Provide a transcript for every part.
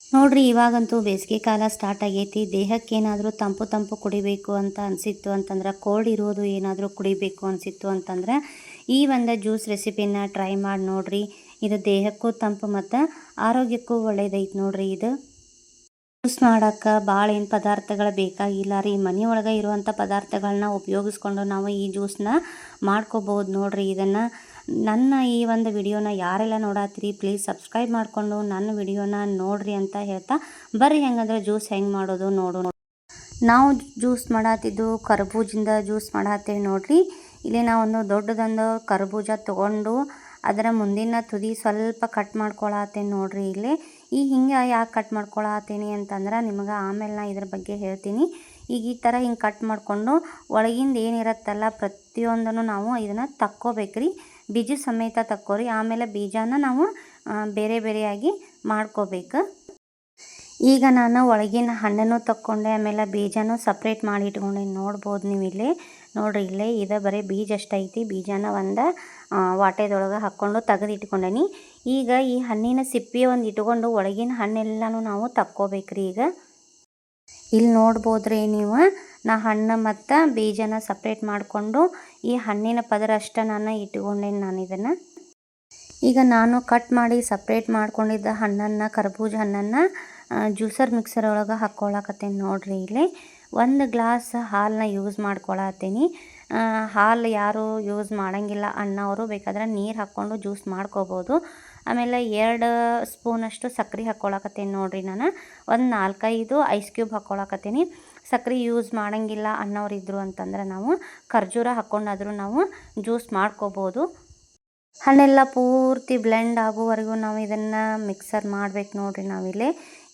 ನೋಡ್ರಿ ಇವಾಗಂತೂ ಬೇಸಿಗೆ ಕಾಲ ಸ್ಟಾರ್ಟ್ ಆಗೈತಿ. ದೇಹಕ್ಕೆ ಏನಾದರೂ ತಂಪು ತಂಪು ಕುಡಿಬೇಕು ಅಂತ ಅನಿಸಿತ್ತು ಅಂತಂದ್ರೆ, ಕೋಲ್ಡ್ ಇರೋದು ಏನಾದರೂ ಕುಡಿಬೇಕು ಅನಿಸಿತ್ತು ಅಂತಂದ್ರೆ ಈ ಒಂದು ಜ್ಯೂಸ್ ರೆಸಿಪಿನ ಟ್ರೈ ಮಾಡಿ ನೋಡ್ರಿ. ಇದು ದೇಹಕ್ಕೂ ತಂಪು ಮತ್ತು ಆರೋಗ್ಯಕ್ಕೂ ಒಳ್ಳೇದೈತೆ ನೋಡ್ರಿ. ಇದು ಜ್ಯೂಸ್ ಮಾಡೋಕ್ಕೆ ಭಾಳ ಏನು ಪದಾರ್ಥಗಳು ಬೇಕಾಗಿಲ್ಲ ರೀ. ಮನೆಯೊಳಗೆ ಇರುವಂಥ ಪದಾರ್ಥಗಳನ್ನ ಉಪಯೋಗಿಸ್ಕೊಂಡು ನಾವು ಈ ಜ್ಯೂಸನ್ನ ಮಾಡ್ಕೋಬೋದು ನೋಡ್ರಿ. ಇದನ್ನು ನನ್ನ ಈ ಒಂದು ವಿಡಿಯೋನ ಯಾರೆಲ್ಲ ನೋಡತ್ತೀರಿ ಪ್ಲೀಸ್ ಸಬ್ಸ್ಕ್ರೈಬ್ ಮಾಡಿಕೊಂಡು ನನ್ನ ವಿಡಿಯೋನ ನೋಡ್ರಿ ಅಂತ ಹೇಳ್ತಾ, ಬರ್ರಿ ಹೆಂಗಂದ್ರೆ ಜ್ಯೂಸ್ ಹೆಂಗೆ ಮಾಡೋದು ನೋಡೋಣ. ನಾವು ಜ್ಯೂಸ್ ಮಾಡತ್ತಿದ್ದು ಕರ್ಬೂಜಿಂದ ಜ್ಯೂಸ್ ಮಾಡತ್ತೇವೆ ನೋಡ್ರಿ. ಇಲ್ಲಿ ನಾವೊಂದು ದೊಡ್ಡದೊಂದು ಕರ್ಬೂಜ ತೊಗೊಂಡು ಅದರ ಮುಂದಿನ ತುದಿ ಸ್ವಲ್ಪ ಕಟ್ ಮಾಡ್ಕೊಳತ್ತೇನೆ ನೋಡ್ರಿ. ಇಲ್ಲಿ ಹಿಂಗೆ ಯಾಕೆ ಕಟ್ ಮಾಡ್ಕೊಳತ್ತೀನಿ ಅಂತಂದ್ರೆ ನಿಮಗೆ ಆಮೇಲೆ ನಾ ಇದ್ರ ಬಗ್ಗೆ ಹೇಳ್ತೀನಿ. ಈಗ ಈ ಥರ ಹಿಂಗೆ ಕಟ್ ಮಾಡಿಕೊಂಡು ಒಳಗಿಂದ ಏನಿರುತ್ತಲ್ಲ ಪ್ರತಿಯೊಂದನ್ನು ನಾವು ಇದನ್ನು ತಕ್ಕೋಬೇಕ್ರಿ. ಬೀಜ ಸಮೇತ ತಕ್ಕೋರಿ. ಆಮೇಲೆ ಬೀಜನ ನಾವು ಬೇರೆ ಬೇರೆಯಾಗಿ ಮಾಡ್ಕೋಬೇಕು. ಈಗ ನಾನು ಒಳಗಿನ ಹಣ್ಣನ್ನು ತಕ್ಕೊಂಡೆ, ಆಮೇಲೆ ಬೀಜನೂ ಸಪ್ರೇಟ್ ಮಾಡಿ ಇಟ್ಕೊಂಡೆ. ನೋಡ್ಬೋದು ನೀವು ಇಲ್ಲಿ ನೋಡ್ರಿ. ಇಲ್ಲೇ ಇದು ಬರೀ ಬೀಜ ಅಷ್ಟೈತಿ. ಬೀಜನ ಒಂದು ವಾಟೆದೊಳಗೆ ಹಾಕ್ಕೊಂಡು ತೆಗೆದು ಇಟ್ಕೊಂಡೇನಿ. ಈಗ ಈ ಹಣ್ಣಿನ ಸಿಪ್ಪೆ ಒಂದು ಇಟ್ಕೊಂಡು ಒಳಗಿನ ಹಣ್ಣೆಲ್ಲನೂ ನಾವು ತಕ್ಕೋಬೇಕ್ರಿ. ಈಗ ಇಲ್ಲಿ ನೋಡ್ಬೋದ್ರಿ ನೀವು, ನಾ ಹಣ್ಣು ಮತ್ತು ಬೀಜನ ಸಪ್ರೇಟ್ ಮಾಡಿಕೊಂಡು ಈ ಹಣ್ಣಿನ ಪದರ ಅಷ್ಟೇ ನಾನು ಇಟ್ಕೊಂಡೇನಿ. ನಾನು ಇದನ್ನು ಈಗ ನಾನು ಕಟ್ ಮಾಡಿ ಸಪ್ರೇಟ್ ಮಾಡ್ಕೊಂಡಿದ್ದ ಹಣ್ಣನ್ನು, ಕರ್ಬೂಜ ಹಣ್ಣನ್ನು ಜ್ಯೂಸರ್ ಮಿಕ್ಸರ್ ಒಳಗೆ ಹಾಕ್ಕೊಳಕತ್ತೇನೆ ನೋಡ್ರಿ. ಇಲ್ಲಿ 1 ಗ್ಲಾಸ್ ಹಾಲನ್ನ ಯೂಸ್ ಮಾಡ್ಕೊಳತ್ತೀನಿ. ಹಾಲು ಯಾರು ಯೂಸ್ ಮಾಡೋಂಗಿಲ್ಲ ಅನ್ನೋರು ಬೇಕಾದ್ರೆ ನೀರು ಹಾಕ್ಕೊಂಡು ಜ್ಯೂಸ್ ಮಾಡ್ಕೋಬೋದು. ಆಮೇಲೆ 2 ಸ್ಪೂನಷ್ಟು ಸಕ್ಕರೆ ಹಾಕ್ಕೊಳಕತ್ತೇನೆ ನೋಡ್ರಿ. ನಾನು ಒಂದು 4-5 ಐಸ್ ಕ್ಯೂಬ್ ಹಾಕ್ಕೊಳಕತ್ತೀನಿ. ಸಕ್ಕರೆ ಯೂಸ್ ಮಾಡೋಂಗಿಲ್ಲ ಅನ್ನೋರು ಇದ್ರು ಅಂತಂದ್ರೆ ನಾವು ಖರ್ಜೂರ ಹಾಕ್ಕೊಂಡಾದರೂ ನಾವು ಜ್ಯೂಸ್ ಮಾಡ್ಕೋಬೋದು. ಹಣ್ಣೆಲ್ಲ ಪೂರ್ತಿ ಬ್ಲೆಂಡ್ ಆಗೋವರೆಗೂ ನಾವು ಇದನ್ನು ಮಿಕ್ಸರ್ ಮಾಡ್ಬೇಕು ನೋಡ್ರಿ. ನಾವಿಲ್ಲಿ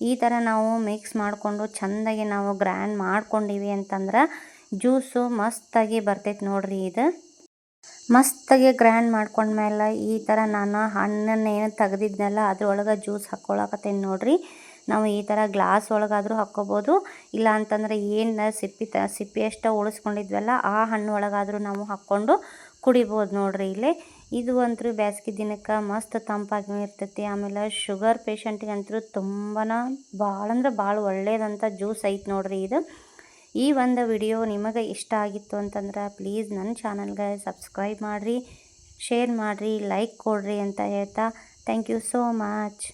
ಈ ಥರ ನಾವು ಮಿಕ್ಸ್ ಮಾಡಿಕೊಂಡು ಚೆಂದಾಗಿ ನಾವು ಗ್ರ್ಯಾಂಡ್ ಮಾಡ್ಕೊಂಡಿವಿ ಅಂತಂದ್ರೆ ಜ್ಯೂಸು ಮಸ್ತಾಗಿ ಬರ್ತೈತೆ ನೋಡ್ರಿ. ಇದು ಮಸ್ತಾಗಿ ಗ್ರ್ಯಾಂಡ್ ಮಾಡ್ಕೊಂಡ್ಮೇಲೆ ಈ ಥರ ನಾನು ಹಣ್ಣನ್ನು ಏನು ತೆಗ್ದಿದ್ನಲ್ಲ ಅದ್ರೊಳಗೆ ಜ್ಯೂಸ್ ಹಾಕ್ಕೊಳಕತ್ತೇನೆ ನೋಡ್ರಿ. ನಾವು ಈ ಥರ ಗ್ಲಾಸ್ ಒಳಗಾದರೂ ಹಾಕ್ಕೋಬೋದು. ಇಲ್ಲ ಅಂತಂದ್ರೆ ಏನು ಸಿಪ್ಪೆ ಅಷ್ಟು ಉಳಿಸ್ಕೊಂಡಿದ್ವಲ್ಲ ಆ ಹಣ್ಣು ಒಳಗಾದರೂ ನಾವು ಹಾಕ್ಕೊಂಡು ಕುಡಿಬೋದು ನೋಡ್ರಿ. ಇಲ್ಲಿ ಇದು ಅಂತೂ ಬೇಸಿಗೆ ದಿನಕ್ಕೆ ಮಸ್ತ್ ತಂಪಾಗಿ ಇರ್ತೈತಿ. ಆಮೇಲೆ ಶುಗರ್ ಪೇಷಂಟಿಗಂತೂ ತುಂಬಾ ಭಾಳ ಅಂದ್ರೆ ಭಾಳ ಒಳ್ಳೇದಂಥ ಜ್ಯೂಸ್ ಐತೆ ನೋಡ್ರಿ. ಇದು ಈ ಒಂದು ವಿಡಿಯೋ ನಿಮಗೆ ಇಷ್ಟ ಆಗಿತ್ತು ಅಂತಂದ್ರೆ ಪ್ಲೀಸ್ ನನ್ನ ಚಾನಲ್ಗೆ ಸಬ್ಸ್ಕ್ರೈಬ್ ಮಾಡಿರಿ, ಶೇರ್ ಮಾಡಿರಿ, ಲೈಕ್ ಕೊಡ್ರಿ ಅಂತ ಹೇಳ್ತಾ ಥ್ಯಾಂಕ್ ಯು ಸೋ ಮಚ್.